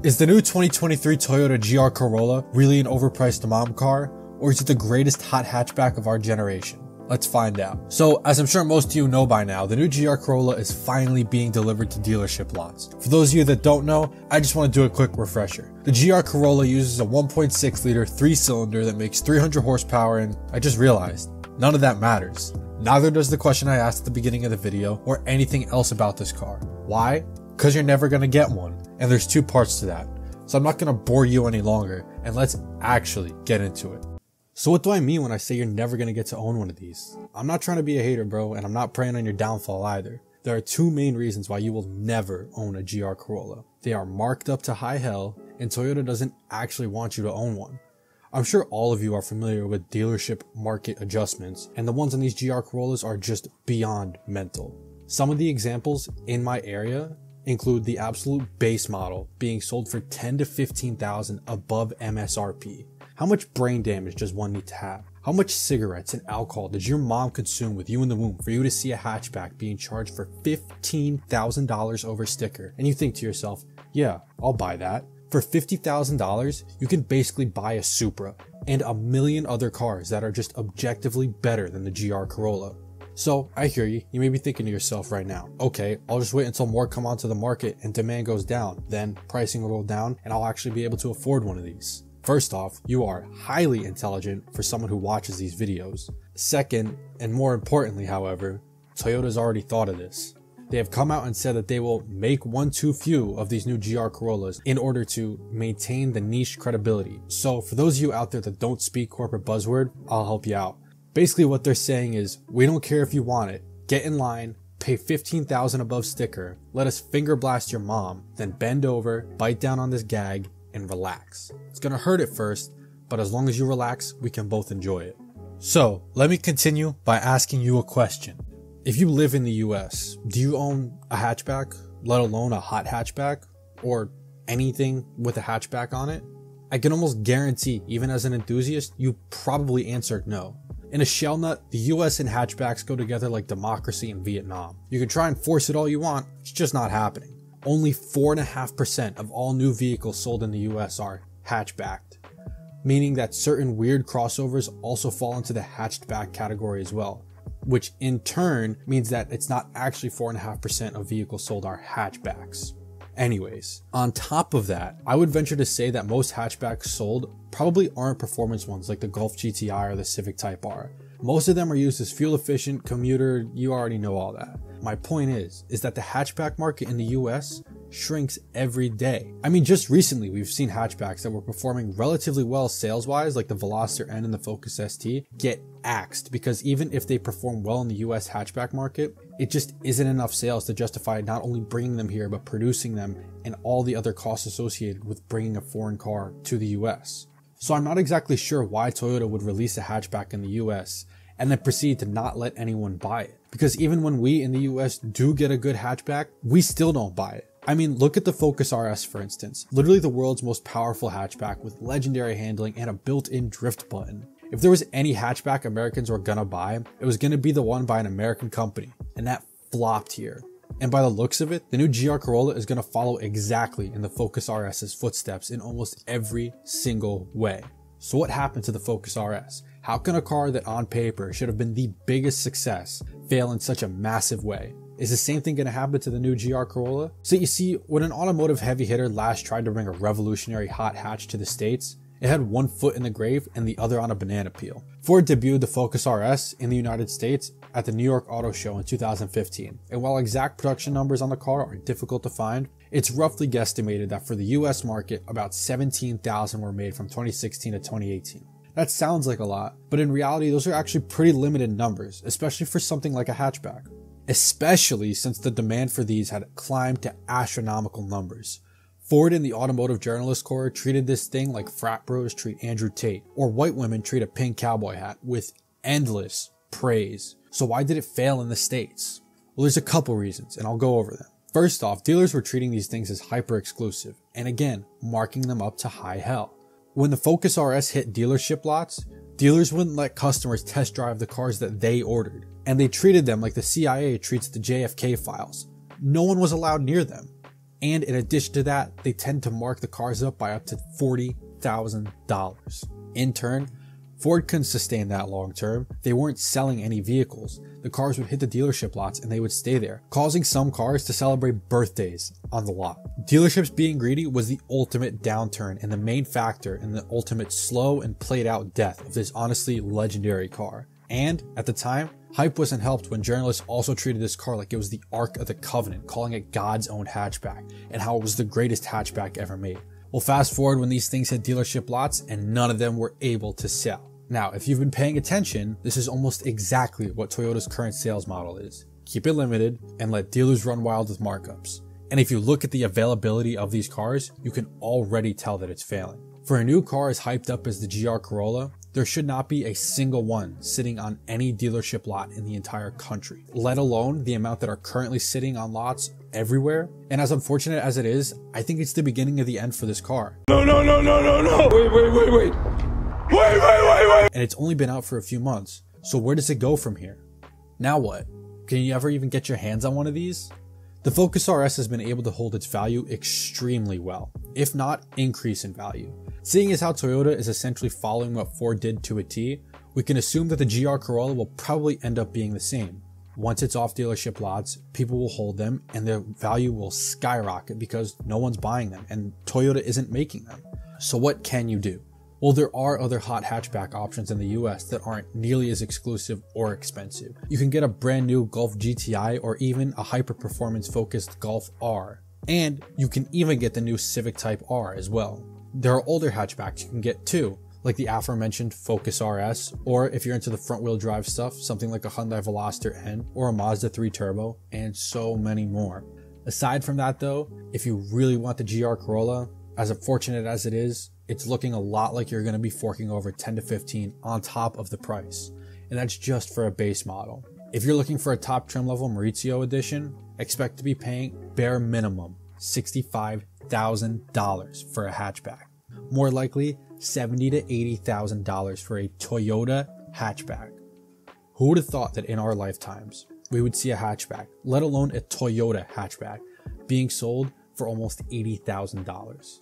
Is the new 2023 Toyota GR Corolla really an overpriced mom car, or is it the greatest hot hatchback of our generation? Let's find out. So, as I'm sure most of you know by now, the new GR Corolla is finally being delivered to dealership lots. For those of you that don't know, I just want to do a quick refresher. The GR Corolla uses a 1.6 liter 3-cylinder that makes 300 horsepower, and I just realized, none of that matters. Neither does the question I asked at the beginning of the video, or anything else about this car. Why? Because you're never gonna get one. And there's two parts to that. So I'm not gonna bore you any longer, and let's actually get into it. So what do I mean when I say you're never gonna get to own one of these? I'm not trying to be a hater, bro, and I'm not preying on your downfall either. There are two main reasons why you will never own a GR Corolla. They are marked up to high hell, and Toyota doesn't actually want you to own one. I'm sure all of you are familiar with dealership market adjustments, and the ones on these GR Corollas are just beyond mental. Some of the examples in my area include the absolute base model being sold for $10,000 to $15,000 above MSRP. How much brain damage does one need to have? How much cigarettes and alcohol did your mom consume with you in the womb for you to see a hatchback being charged for $15,000 over sticker? And you think to yourself, yeah, I'll buy that. For $50,000, you can basically buy a Supra and a million other cars that are just objectively better than the GR Corolla. So, I hear you. You may be thinking to yourself right now, okay, I'll just wait until more come onto the market and demand goes down. Then pricing will go down and I'll actually be able to afford one of these. First off, you are highly intelligent for someone who watches these videos. Second, and more importantly, however, Toyota's already thought of this. They have come out and said that they will make one too few of these new GR Corollas in order to maintain the niche credibility. So for those of you out there that don't speak corporate buzzword, I'll help you out. Basically what they're saying is, we don't care if you want it, get in line, pay $15,000 above sticker, let us finger blast your mom, then bend over, bite down on this gag, and relax. It's gonna hurt at first, but as long as you relax, we can both enjoy it. So, let me continue by asking you a question. If you live in the US, do you own a hatchback, let alone a hot hatchback, or anything with a hatchback on it? I can almost guarantee, even as an enthusiast, you probably answered no. In a shell nut, the US and hatchbacks go together like democracy in Vietnam. You can try and force it all you want, it's just not happening. Only 4.5% of all new vehicles sold in the US are hatchbacked, meaning that certain weird crossovers also fall into the hatchback category as well, which in turn means that it's not actually 4.5% of vehicles sold are hatchbacks. Anyways, on top of that, I would venture to say that most hatchbacks sold probably aren't performance ones like the Golf GTI or the Civic Type R. Most of them are used as fuel efficient, commuter, you already know all that. My point is that the hatchback market in the US shrinks every day. I mean, just recently we've seen hatchbacks that were performing relatively well sales-wise, like the Veloster N and the Focus ST, get axed because even if they perform well in the US hatchback market, it just isn't enough sales to justify not only bringing them here, but producing them and all the other costs associated with bringing a foreign car to the US. So I'm not exactly sure why Toyota would release a hatchback in the US and then proceed to not let anyone buy it. Because even when we in the US do get a good hatchback, we still don't buy it. I mean, look at the Focus RS for instance, literally the world's most powerful hatchback with legendary handling and a built-in drift button. If there was any hatchback Americans were gonna buy, it was gonna be the one by an American company, and that flopped here. And by the looks of it, the new GR Corolla is gonna follow exactly in the Focus RS's footsteps in almost every single way. So what happened to the Focus RS? How can a car that on paper should have been the biggest success fail in such a massive way? Is the same thing going to happen to the new GR Corolla? So you see, when an automotive heavy hitter last tried to bring a revolutionary hot hatch to the States, it had one foot in the grave and the other on a banana peel. Ford debuted the Focus RS in the United States at the New York Auto Show in 2015. And while exact production numbers on the car are difficult to find, it's roughly guesstimated that for the US market, about 17,000 were made from 2016 to 2018. That sounds like a lot, but in reality, those are actually pretty limited numbers, especially for something like a hatchback. Especially since the demand for these had climbed to astronomical numbers. Ford and the Automotive Journalist Corps treated this thing like frat bros treat Andrew Tate, or white women treat a pink cowboy hat, with endless praise. So why did it fail in the States? Well, there's a couple reasons, and I'll go over them. First off, dealers were treating these things as hyper exclusive, and again, marking them up to high hell. When the Focus RS hit dealership lots, dealers wouldn't let customers test drive the cars that they ordered, and they treated them like the CIA treats the JFK files. No one was allowed near them. And in addition to that, they tend to mark the cars up by up to $40,000. In turn, Ford couldn't sustain that long term. They weren't selling any vehicles. The cars would hit the dealership lots and they would stay there, causing some cars to celebrate birthdays on the lot. Dealerships being greedy was the ultimate downturn and the main factor in the ultimate slow and played out death of this honestly legendary car. And at the time, hype wasn't helped when journalists also treated this car like it was the Ark of the Covenant, calling it God's own hatchback and how it was the greatest hatchback ever made. Well, fast forward when these things hit dealership lots and none of them were able to sell. Now, if you've been paying attention, this is almost exactly what Toyota's current sales model is. Keep it limited and let dealers run wild with markups. And if you look at the availability of these cars, you can already tell that it's failing. For a new car as hyped up as the GR Corolla, there should not be a single one sitting on any dealership lot in the entire country, let alone the amount that are currently sitting on lots everywhere. And as unfortunate as it is, I think it's the beginning of the end for this car. No. Wait. And it's only been out for a few months, so where does it go from here? Now what? Can you ever even get your hands on one of these? The Focus RS has been able to hold its value extremely well, if not increase in value. Seeing as how Toyota is essentially following what Ford did to a T, we can assume that the GR Corolla will probably end up being the same. Once it's off dealership lots, people will hold them and their value will skyrocket because no one's buying them and Toyota isn't making them. So what can you do? Well, there are other hot hatchback options in the US that aren't nearly as exclusive or expensive. You can get a brand new Golf GTI or even a hyper-performance focused Golf R. And you can even get the new Civic Type R as well. There are older hatchbacks you can get too, like the aforementioned Focus RS, or if you're into the front wheel drive stuff, something like a Hyundai Veloster N or a Mazda 3 Turbo, and so many more. Aside from that though, if you really want the GR Corolla, as unfortunate as it is, it's looking a lot like you're going to be forking over 10 to 15 on top of the price. And that's just for a base model. If you're looking for a top trim level Maurizio edition, expect to be paying bare minimum $65,000 for a hatchback. More likely $70,000 to $80,000 for a Toyota hatchback. Who would have thought that in our lifetimes we would see a hatchback, let alone a Toyota hatchback, being sold for almost $80,000?